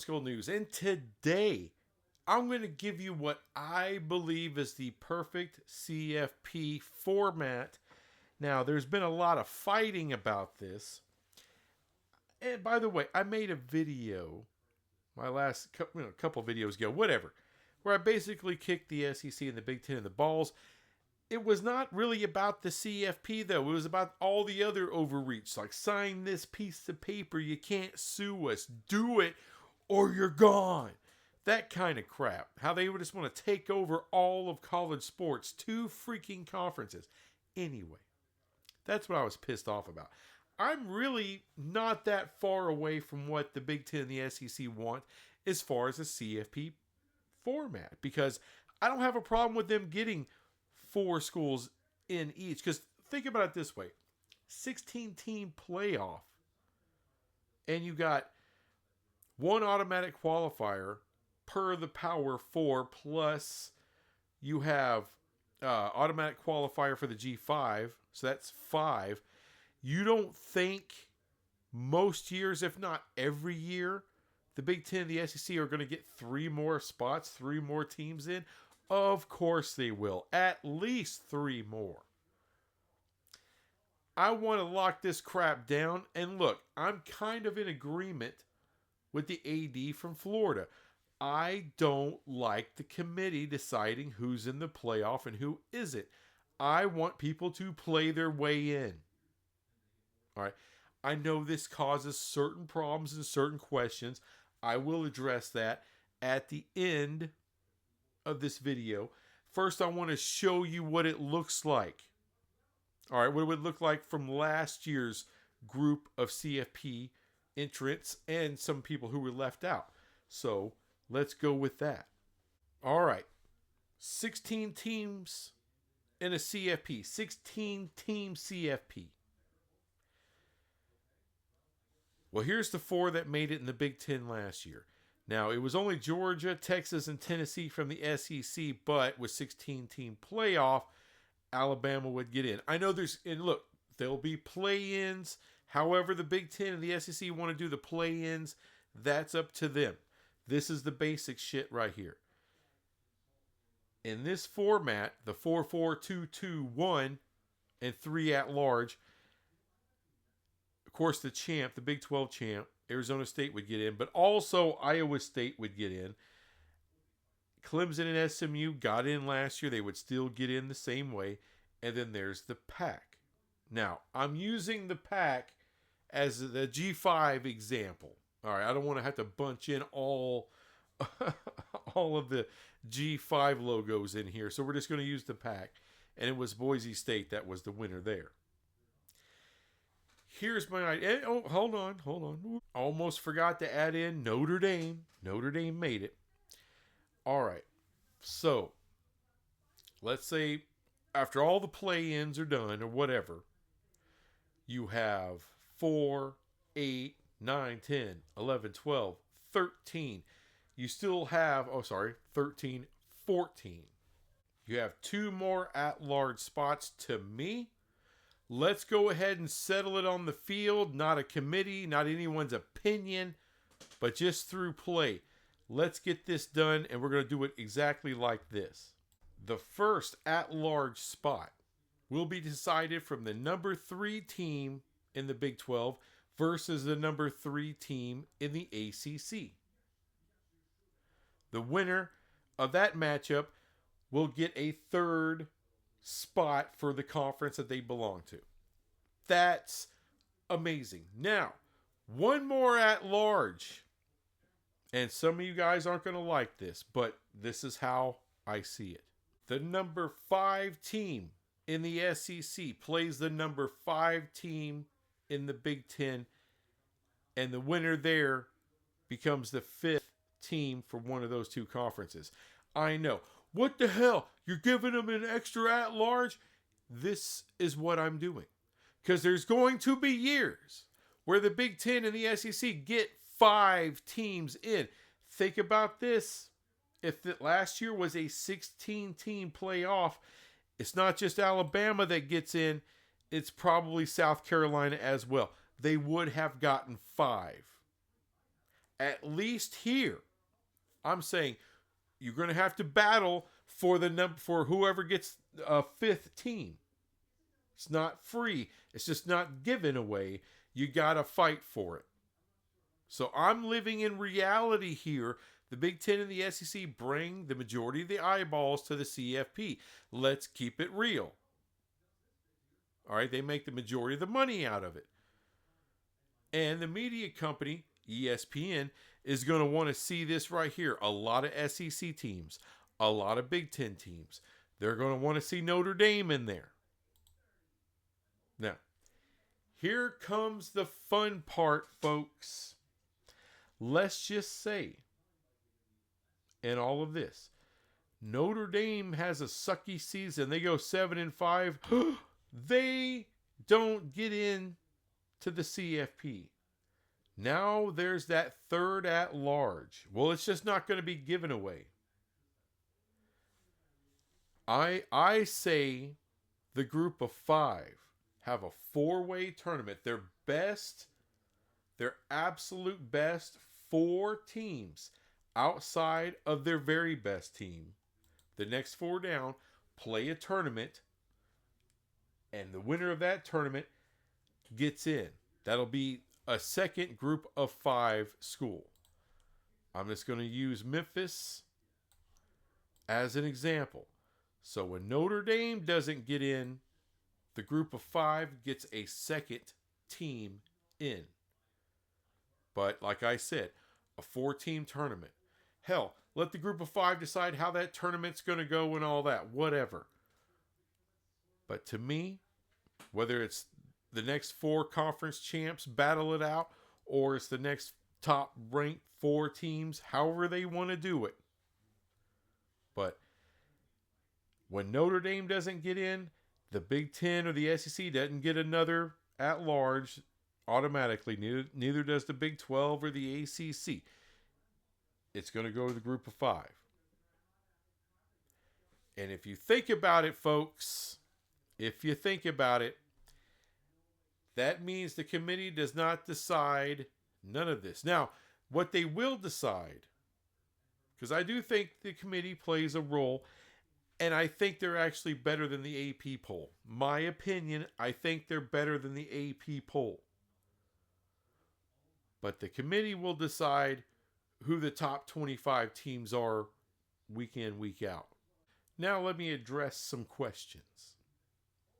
School News, and today I'm going to give you what I believe is the perfect CFP format. Now, there's been a lot of fighting about this. And by the way, I made a video, my last couple videos ago, whatever, where I basically kicked the SEC and the Big Ten in the balls. It was not really about the CFP, though. It was about all the other overreach, like sign this piece of paper, you can't sue us, do it, or you're gone. That kind of crap. How they would just want to take over all of college sports, 2 freaking conferences. Anyway, that's what I was pissed off about. I'm really not that far away from what the Big Ten and the SEC want as far as a CFP format, because I don't have a problem with them getting 4 schools in each. Because think about it this way: 16-team playoff, and you got 1 automatic qualifier per the Power 4, plus you have automatic qualifier for the G5, so that's 5. You don't think most years, if not every year, the Big Ten and the SEC are going to get 3 more spots, 3 more teams in? Of course they will. At least 3 more. I want to lock this crap down. And look, I'm kind of in agreement with the AD from Florida. I don't like the committee deciding who's in the playoff and who isn't. I want people to play their way in. All right. I know this causes certain problems and certain questions. I will address that at the end of this video. First, I want to show you what it looks like. All right, what it would look like from last year's group of CFP entrants and some people who were left out. So let's go with that. All right, 16 teams in a CFP, 16-team CFP. Well, here's the 4 that made it in the Big Ten last year. Now, it was only Georgia, Texas, and Tennessee from the SEC, but with 16-team playoff, Alabama would get in. I know and look, there'll be play-ins. However, the Big Ten and the SEC want to do the play-ins, that's up to them. This is the basic shit right here. In this format, the 4-4-2-2-1 and 3 at large, of course, the champ, the Big 12 champ, Arizona State would get in, but also Iowa State would get in. Clemson and SMU got in last year. They would still get in the same way. And then there's the PAC. Now, I'm using the PAC as the G5 example. All right, I don't want to have to bunch in all of the G5 logos in here. So we're just going to use the PAC. And it was Boise State that was the winner there. Here's my idea. Oh, hold on. Almost forgot to add in Notre Dame. Notre Dame made it. All right. So, let's say after all the play-ins are done or whatever, you have 4, 8, 9, 10, 11, 12, 13. You still have, 13, 14. You have 2 more at-large spots to me. Let's go ahead and settle it on the field. Not a committee, not anyone's opinion, but just through play. Let's get this done, and we're going to do it exactly like this. The first at-large spot will be decided from the number 3 team in the Big 12 versus the number 3 team in the ACC. The winner of that matchup will get a 3rd spot for the conference that they belong to. That's amazing. Now, 1 more at large. And some of you guys aren't going to like this, but this is how I see it. The number 5 team in the SEC plays the number 5 team in the Big Ten, and the winner there becomes the 5th team for one of those 2 conferences. I know. What the hell? You're giving them an extra at-large? This is what I'm doing. Because there's going to be years where the Big Ten and the SEC get 5 teams in. Think about this. If the last year was a 16-team playoff, it's not just Alabama that gets in. It's probably South Carolina as well. They would have gotten 5. At least here, I'm saying you're going to have to battle for for whoever gets a fifth team. It's not free. It's just not given away. You got to fight for it. So I'm living in reality here. The Big Ten and the SEC bring the majority of the eyeballs to the CFP. Let's keep it real. All right, they make the majority of the money out of it. And the media company, ESPN, is going to want to see this right here. A lot of SEC teams, a lot of Big Ten teams. They're going to want to see Notre Dame in there. Now, here comes the fun part, folks. Let's just say, in all of this, Notre Dame has a sucky season. They go 7-5. They don't get in to the CFP. Now there's that third at large. Well, it's just not going to be given away. I say the group of 5 have a 4-way tournament. Their absolute best 4 teams outside of their very best team. The next 4 down play a tournament, and the winner of that tournament gets in. That'll be a second group of 5 school. I'm just going to use Memphis as an example. So when Notre Dame doesn't get in, the group of 5 gets a second team in. But like I said, a 4-team tournament. Hell, let the group of 5 decide how that tournament's going to go and all that. Whatever. But to me, whether it's the next 4 conference champs battle it out, or it's the next top ranked 4 teams, however they want to do it. But when Notre Dame doesn't get in, the Big Ten or the SEC doesn't get another at large automatically. Neither does the Big 12 or the ACC. It's going to go to the group of 5. And if you think about it, folks, if you think about it, that means the committee does not decide none of this. Now, what they will decide, because I do think the committee plays a role, and I think they're actually better than the AP poll. My opinion, I think they're better than the AP poll. But the committee will decide who the top 25 teams are week in, week out. Now let me address some questions.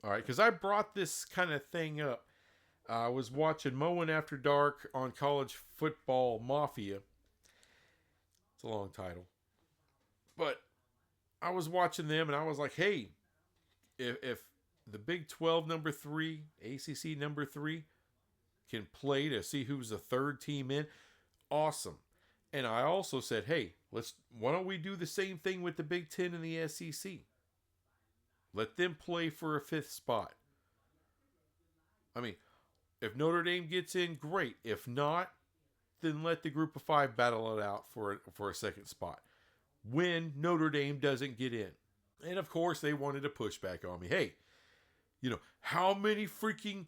All right, because I brought this kind of thing up. I was watching Mowing After Dark on College Football Mafia. It's a long title. But I was watching them and I was like, hey, if the Big 12 number 3, ACC number 3 can play to see who's the third team in, awesome. And I also said, hey, why don't we do the same thing with the Big 10 and the SEC? Let them play for a 5th spot. I mean, if Notre Dame gets in, great. If not, then let the group of 5 battle it out for a second spot when Notre Dame doesn't get in. And of course, they wanted to push back on me. Hey, how many freaking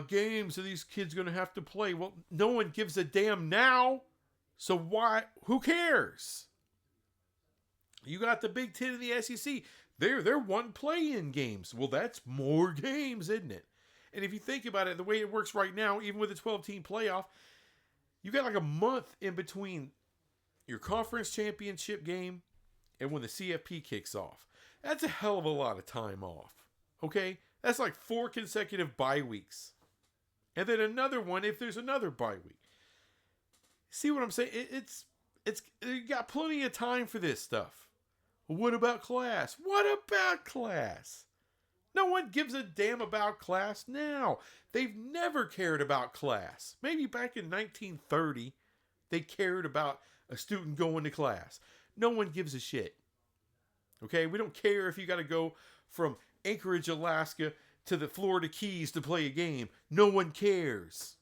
games are these kids going to have to play? Well, no one gives a damn now. So why? Who cares? You got the Big Ten and the SEC. They're one play-in games. Well, that's more games, isn't it? And if you think about it, the way it works right now, even with a 12-team playoff, you got like a month in between your conference championship game and when the CFP kicks off. That's a hell of a lot of time off. Okay? That's like 4 consecutive bye weeks. And then another one if there's another bye week. See what I'm saying? It's you got plenty of time for this stuff. What about class? What about class? No one gives a damn about class now. They've never cared about class. Maybe back in 1930, they cared about a student going to class. No one gives a shit. Okay? We don't care if you got to go from Anchorage, Alaska to the Florida Keys to play a game. No one cares.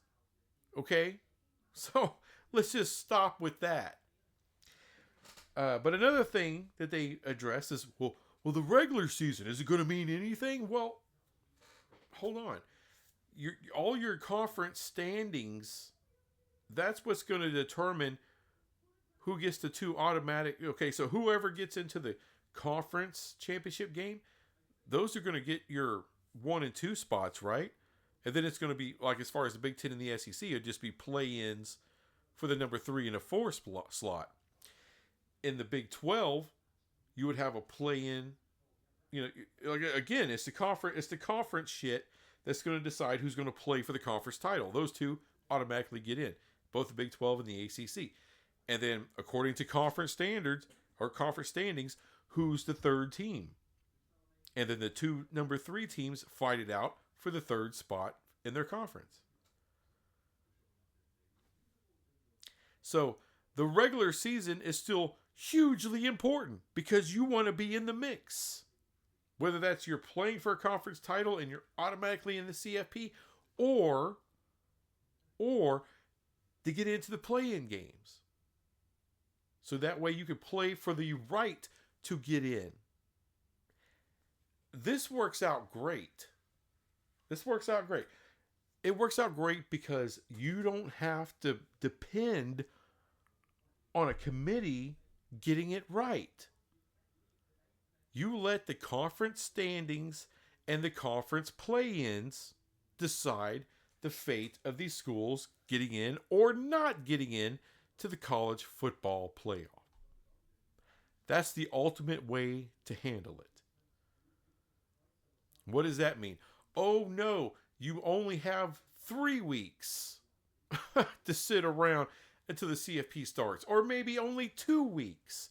Okay? So let's just stop with that. But another thing that they address is, well, the regular season, is it going to mean anything? Well, hold on. All your conference standings that's what's going to determine who gets the two automatic. Okay, so whoever gets into the conference championship game, those are going to get your 1 and 2 spots, right? And then it's going to be like, as far as the Big Ten and the SEC, it'd just be play-ins for the number 3 and a 4 slot. In the Big 12, you would have a play-in. You know, again, it's the conference shit that's going to decide who's going to play for the conference title. Those two automatically get in, both the Big 12 and the ACC. And then, according to conference standards or conference standings, who's the third team? And then the two number 3 teams fight it out for the third spot in their conference. So the regular season is still hugely important because you want to be in the mix. Whether that's you're playing for a conference title and you're automatically in the CFP, or to get into the play-in games. So that way you can play for the right to get in. This works out great. It works out great because you don't have to depend on a committee getting it right. You let the conference standings and the conference play-ins decide the fate of these schools getting in or not getting in to the college football playoff. That's the ultimate way to handle it. What does that mean? Oh no, you only have 3 weeks to sit around until the CFP starts, or maybe only 2 weeks.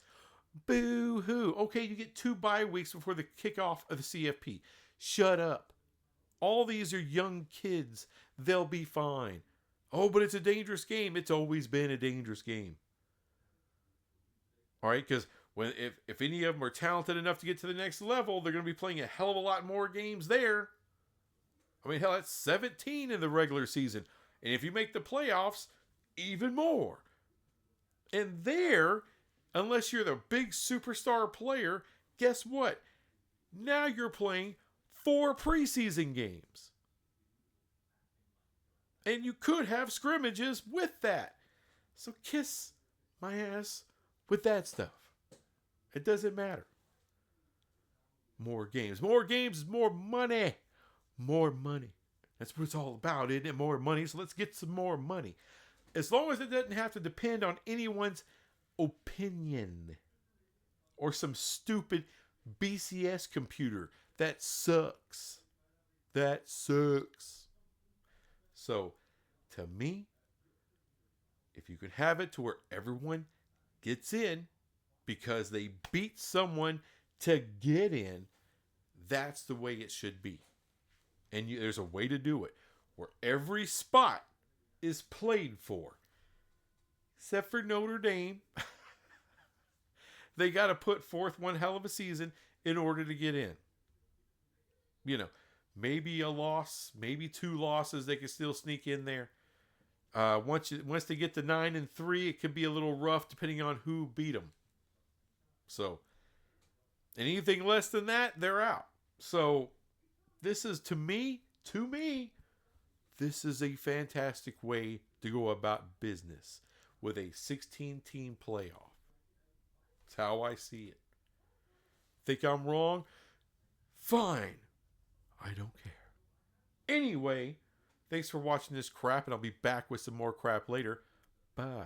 Boo-hoo. Okay, you get 2 bye weeks before the kickoff of the CFP. Shut up. All these are young kids. They'll be fine. Oh, but it's a dangerous game. It's always been a dangerous game. All right, because if any of them are talented enough to get to the next level, they're going to be playing a hell of a lot more games there. I mean, hell, that's 17 in the regular season. And if you make the playoffs, even more. And there, unless you're the big superstar player, guess what? Now you're playing 4 preseason games. And you could have scrimmages with that. So kiss my ass with that stuff. It doesn't matter. More games. More games is more money. More money. That's what it's all about, isn't it? More money. So let's get some more money. As long as it doesn't have to depend on anyone's opinion or some stupid BCS computer. That sucks. That sucks. So, to me, if you can have it to where everyone gets in because they beat someone to get in, that's the way it should be. And there's a way to do it where every spot is played for. Except for Notre Dame. They got to put forth one hell of a season in order to get in. You know, maybe a loss, maybe 2 losses, they can still sneak in there. Once they get to 9-3, it could be a little rough depending on who beat them. So, anything less than that, they're out. So, this is, to me, this is a fantastic way to go about business with a 16-team playoff. That's how I see it. Think I'm wrong? Fine. I don't care. Anyway, thanks for watching this crap, and I'll be back with some more crap later. Bye.